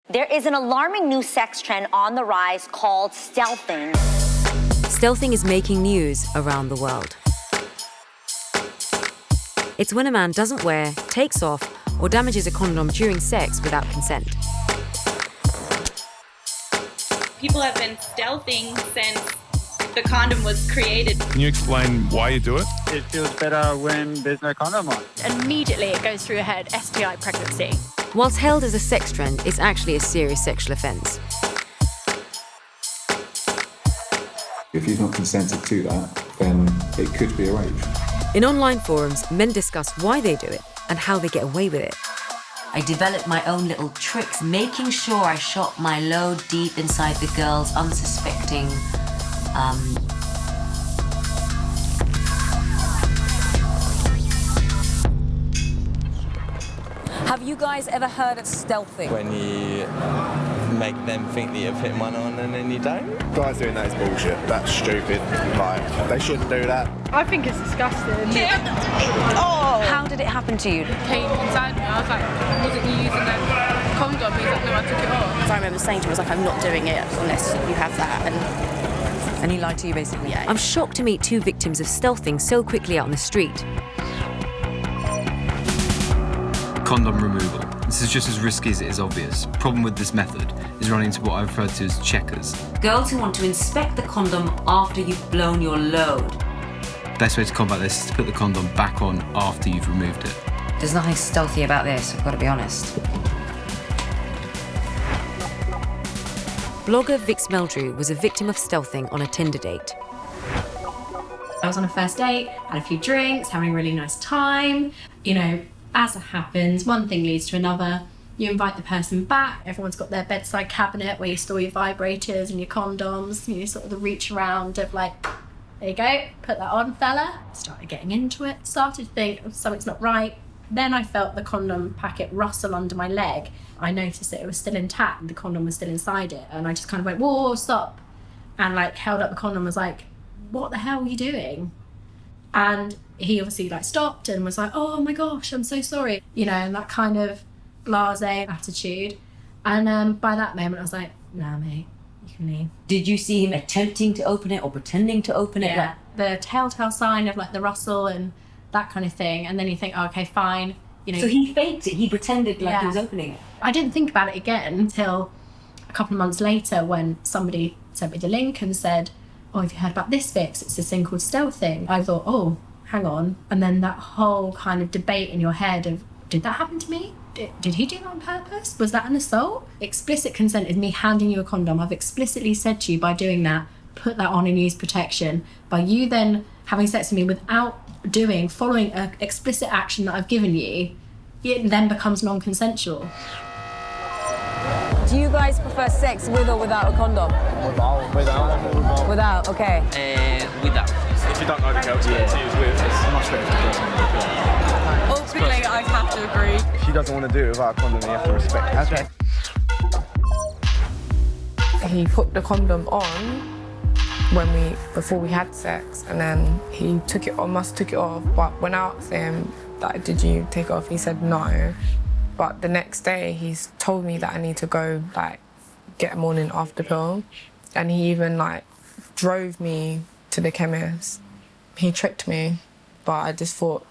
There is an alarming new sex trend on the rise called stealthing. Stealthing is making news around the world. It's when a man doesn't wear, takes off, or damages a condom during sex without consent. People have been stealthing since the condom was created. Can you explain why you do it? It feels better when there's no condom on. Immediately it goes through your head, STI pregnancy. Whilst hailed as a sex trend, it's actually a serious sexual offence. If you've not consented to that, then it could be a rape. In online forums, men discuss why they do it and how they get away with it. I developed my own little tricks, making sure I shot my load deep inside the girl's unsuspecting Have you guys ever heard of stealthing? When you make them think that you've hit one on and then you don't. Guys doing that is bullshit. That's stupid. Like, they shouldn't do that. I think it's disgusting. Oh! How did it happen to you? Came inside me, I was like, wasn't you using that condom? He's like, no, I took it off. I remember saying to him, I was like, I'm not doing it unless you have that. And he lied to you, basically? Yeah. I'm shocked to meet two victims of stealthing so quickly out on the street. Condom removal. This is just as risky as it is obvious. Problem with this method is running into what I refer to as checkers. Girls who want to inspect the condom after you've blown your load. Best way to combat this is to put the condom back on after you've removed it. There's nothing stealthy about this, I've got to be honest. Blogger Vix Meldrew was a victim of stealthing on a Tinder date. I was on a first date, had a few drinks, having a really nice time. You know, as it happens, one thing leads to another. You invite the person back. Everyone's got their bedside cabinet where you store your vibrators and your condoms. You know, sort of the reach around of like, there you go, put that on, fella. Started getting into it. Started to think something's not right. Then I felt the condom packet rustle under my leg. I noticed that it was still intact. The condom was still inside it. And I just kind of went, whoa, stop. And like held up the condom and was like, what the hell are you doing? And he obviously like stopped and was like, oh my gosh, I'm so sorry. You know, and that kind of blasé attitude. And by that moment I was like, nah, mate, you can leave. Did you see him attempting to open it or pretending to open it? Yeah, the telltale sign of like the rustle and that kind of thing. And then you think, oh, okay, fine. You know. So he faked it, he pretended like he was opening it. I didn't think about it again until a couple of months later when somebody sent me the link and said, oh, have you heard about this fix? It's this thing called stealthing. I thought, oh, hang on. And then that whole kind of debate in your head of, did that happen to me? Did he do that on purpose? Was that an assault? Explicit consent is me handing you a condom. I've explicitly said to you, by doing that, put that on and use protection. By you then having sex with me without following an explicit action that I've given you, it then becomes non-consensual. Do you guys prefer sex with or without a condom? Without. Without, okay. Without. If you don't know the girl to use with, it's much better if it doesn't. Ultimately, I'd have to agree. If she doesn't want to do it without a condom, then you have to respect that. He put the condom on before we had sex, and then he took it off. But when I asked him, like, did you take it off? He said no. But the next day, he's told me that I need to go, like, get a morning after pill. And he even, like, drove me to the chemist. He tricked me, but I just thought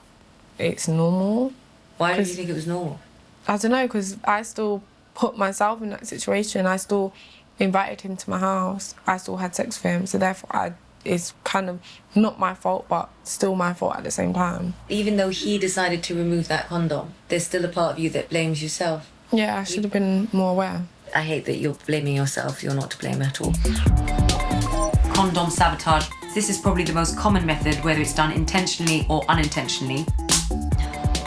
it's normal. Why did you think it was normal? I don't know, because I still put myself in that situation. I still invited him to my house. I still had sex with him, so therefore it's kind of not my fault, but still my fault at the same time. Even though he decided to remove that condom, there's still a part of you that blames yourself. Yeah, I should have been more aware. I hate that you're blaming yourself. You're not to blame at all. Condom sabotage. This is probably the most common method, whether it's done intentionally or unintentionally.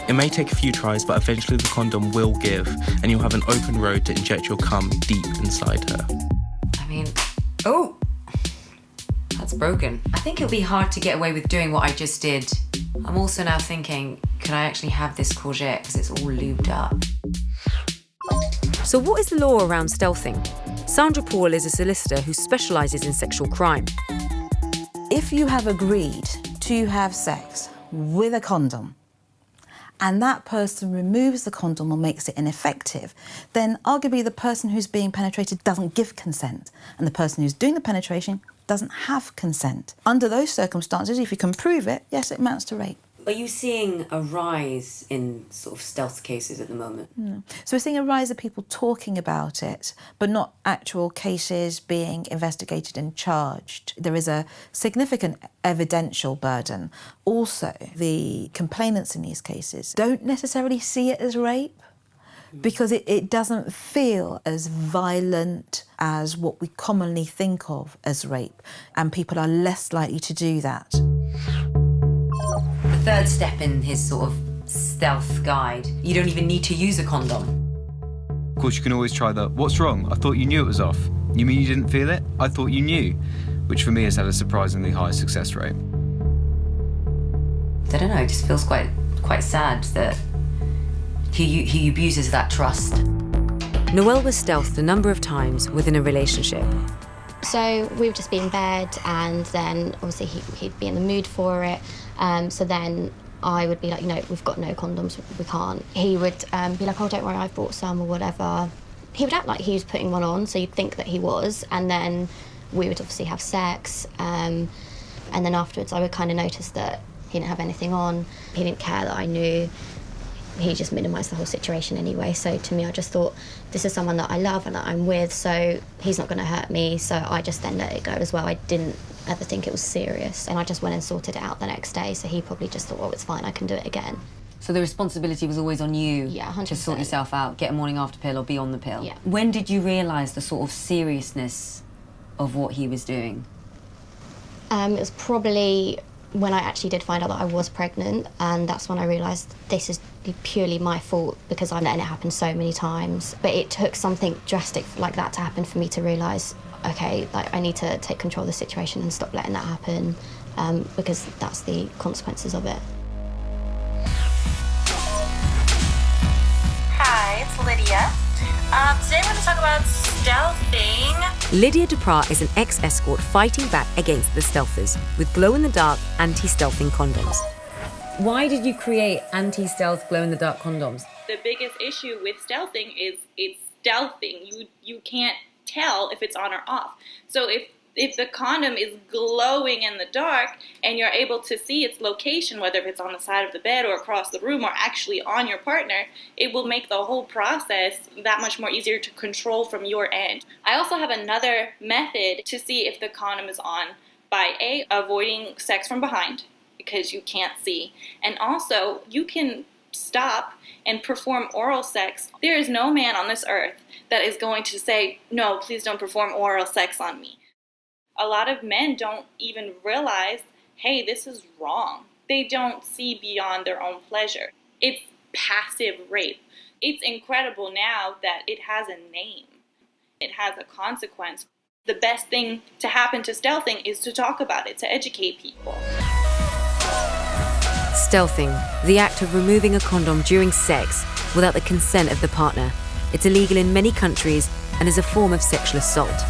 It may take a few tries, but eventually the condom will give, and you'll have an open road to inject your cum deep inside her. I mean, oh, that's broken. I think it'll be hard to get away with doing what I just did. I'm also now thinking, could I actually have this courgette because it's all lubed up? So what is the law around stealthing? Sandra Paul is a solicitor who specialises in sexual crime. If you have agreed to have sex with a condom and that person removes the condom or makes it ineffective, then arguably the person who's being penetrated doesn't give consent, and the person who's doing the penetration doesn't have consent. Under those circumstances, if you can prove it, yes, it amounts to rape. Are you seeing a rise in sort of stealth cases at the moment? No. So we're seeing a rise of people talking about it, but not actual cases being investigated and charged. There is a significant evidential burden. Also, the complainants in these cases don't necessarily see it as rape because it doesn't feel as violent as what we commonly think of as rape, and people are less likely to do that. The third step in his sort of stealth guide, you don't even need to use a condom. Of course, you can always try the, what's wrong? I thought you knew it was off. You mean you didn't feel it? I thought you knew. Which for me has had a surprisingly high success rate. I don't know, it just feels quite sad that he abuses that trust. Noelle was stealthed a number of times within a relationship. So we would just be in bed, and then obviously he'd be in the mood for it. So then I would be like, we've got no condoms, we can't. He would be like, oh, don't worry, I've brought some or whatever. He would act like he was putting one on, so you'd think that he was, and then we would obviously have sex. And then afterwards I would kind of notice that he didn't have anything on. He didn't care that I knew. He just minimised the whole situation anyway. So to me, I just thought, this is someone that I love and that I'm with, so he's not going to hurt me. So I just then let it go as well. I didn't ever think it was serious. And I just went and sorted it out the next day. So he probably just thought, well, it's fine, I can do it again. So the responsibility was always on you, yeah, 100%. To sort yourself out, get a morning after pill or be on the pill. Yeah. When did you realise the sort of seriousness of what he was doing? It was probably when I actually did find out that I was pregnant, and that's when I realised this is purely my fault because I'm letting it happen so many times. But it took something drastic like that to happen for me to realise, okay, like I need to take control of the situation and stop letting that happen, because that's the consequences of it. Hi, it's Lydia. Today we're going to talk about stealthing. Lydia Duprat is an ex-escort fighting back against the stealthers with glow-in-the-dark anti-stealthing condoms. Why did you create anti-stealth glow-in-the-dark condoms? The biggest issue with stealthing is it's stealthing. You can't tell if it's on or off. So if the condom is glowing in the dark and you're able to see its location, whether it's on the side of the bed or across the room or actually on your partner, it will make the whole process that much more easier to control from your end. I also have another method to see if the condom is on by avoiding sex from behind, because you can't see, and also you can stop and perform oral sex. There is no man on this earth that is going to say, no, please don't perform oral sex on me. A lot of men don't even realize, hey, this is wrong. They don't see beyond their own pleasure. It's passive rape. It's incredible now that it has a name. It has a consequence. The best thing to happen to stealthing is to talk about it, to educate people. Stealthing, the act of removing a condom during sex without the consent of the partner. It's illegal in many countries and is a form of sexual assault.